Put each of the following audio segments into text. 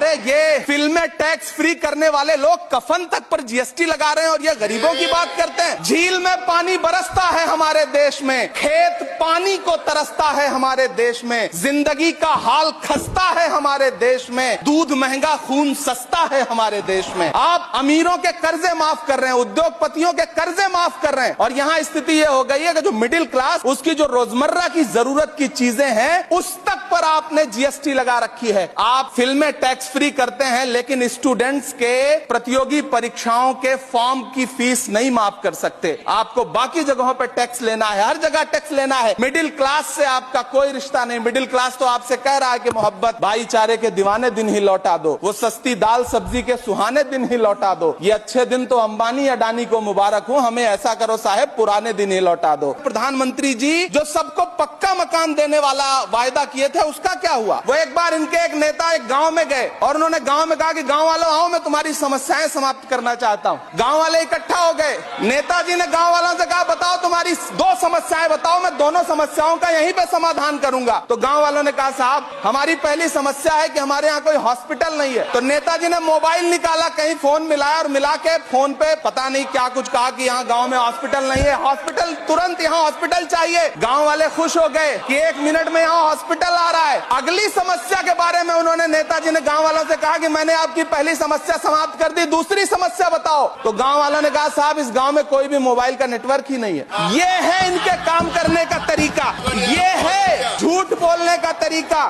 अरे ये फिल्में टैक्स फ्री करने वाले लोग कफन तक पर जीएसटी लगा रहे हैं और ये गरीबों की बात करते हैं। झील में पानी बरसता है हमारे देश में, खेत पानी को तरसता है हमारे देश में, जिंदगी का हाल खस्ता है हमारे देश में, दूध महंगा खून सस्ता है हमारे देश में। आप अमीरों के कर्जे माफ कर रहे हैं, उद्योगपतियों के कर्जे माफ कर रहे हैं और यहाँ स्थिति ये हो गई है कि जो मिडिल क्लास, उसकी जो रोजमर्रा की जरूरत की चीजें हैं उस तक पर आपने जीएसटी लगा रखी है। आप फिल्में टैक्स फ्री करते हैं लेकिन स्टूडेंट्स के प्रतियोगी परीक्षाओं के फॉर्म की फीस नहीं माफ कर सकते। आपको बाकी जगहों पर टैक्स लेना है, हर जगह टैक्स लेना है। मिडिल क्लास से आपका कोई रिश्ता नहीं। मिडिल क्लास तो आपसे कह रहा है कि मोहब्बत भाईचारे के दीवाने दिन ही लौटा दो, वो सस्ती दाल सब्जी के सुहाने दिन ही लौटा दो। ये अच्छे दिन तो अंबानी अडानी को मुबारक हो, हमें ऐसा करो साहब पुराने दिन ही लौटा दो। प्रधानमंत्री जी जो सबको पक्का मकान देने वाला वायदा किए थे उसका क्या हुआ? वो एक बार इनके एक नेता एक गांव में गए और उन्होंने गांव में कहा कि गांव वालों आओ, मैं तुम्हारी समस्याएं समाप्त करना चाहता हूं। गांव वाले इकट्ठा हो गए। नेताजी ने गांव वालों से कहा बताओ तुम्हारी 2 समस्याएं बताओ, मैं दोनों समस्याओं का यहीं पे समाधान करूंगा। तो गांव वालों ने कहा साहब हमारी पहली समस्या है कि हमारे यहाँ कोई हॉस्पिटल नहीं है। तो नेताजी ने मोबाइल निकाला, कहीं फोन मिलाया और मिला के फोन पे पता नहीं क्या कुछ कहा कि यहाँ गांव में हॉस्पिटल नहीं है, हॉस्पिटल तुरंत यहाँ हॉस्पिटल चाहिए। गांव वाले खुश हो गए कि 1 मिनट में यहाँ हॉस्पिटल आ रहा है। अगली समस्या के बारे में उन्होंने नेताजी ने गांव वालों से कहा कि मैंने आपकी पहली समस्या समाप्त कर दी, दूसरी समस्या बताओ। तो गांव वालों ने कहा साहब इस गांव में कोई भी मोबाइल का नेटवर्क ही नहीं है। ये है इनके काम करने का तरीका, ये है झूठ बोलने का तरीका।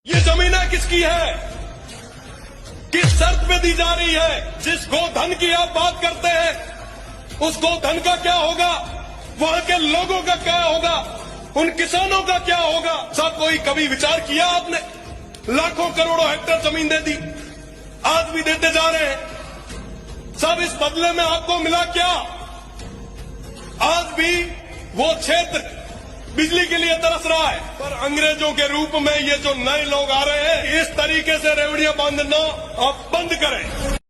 ये जमीनें किसकी है, किस शर्त पे दी जा रही है? जिस गोधन की आप बात करते हैं उस गोधन का क्या होगा, वहां के लोगों का क्या होगा, उन किसानों का क्या होगा? सब कोई कभी विचार किया आपने? लाखों करोड़ों हेक्टेयर जमीन दे दी, आज भी देते जा रहे हैं। सब इस बदले में आपको मिला क्या? आज भी वो क्षेत्र बिजली के लिए तरस रहा है, पर अंग्रेजों के रूप में ये जो नए लोग आ रहे हैं इस तरीके से रेवड़ियां बांधना आप बंद करें।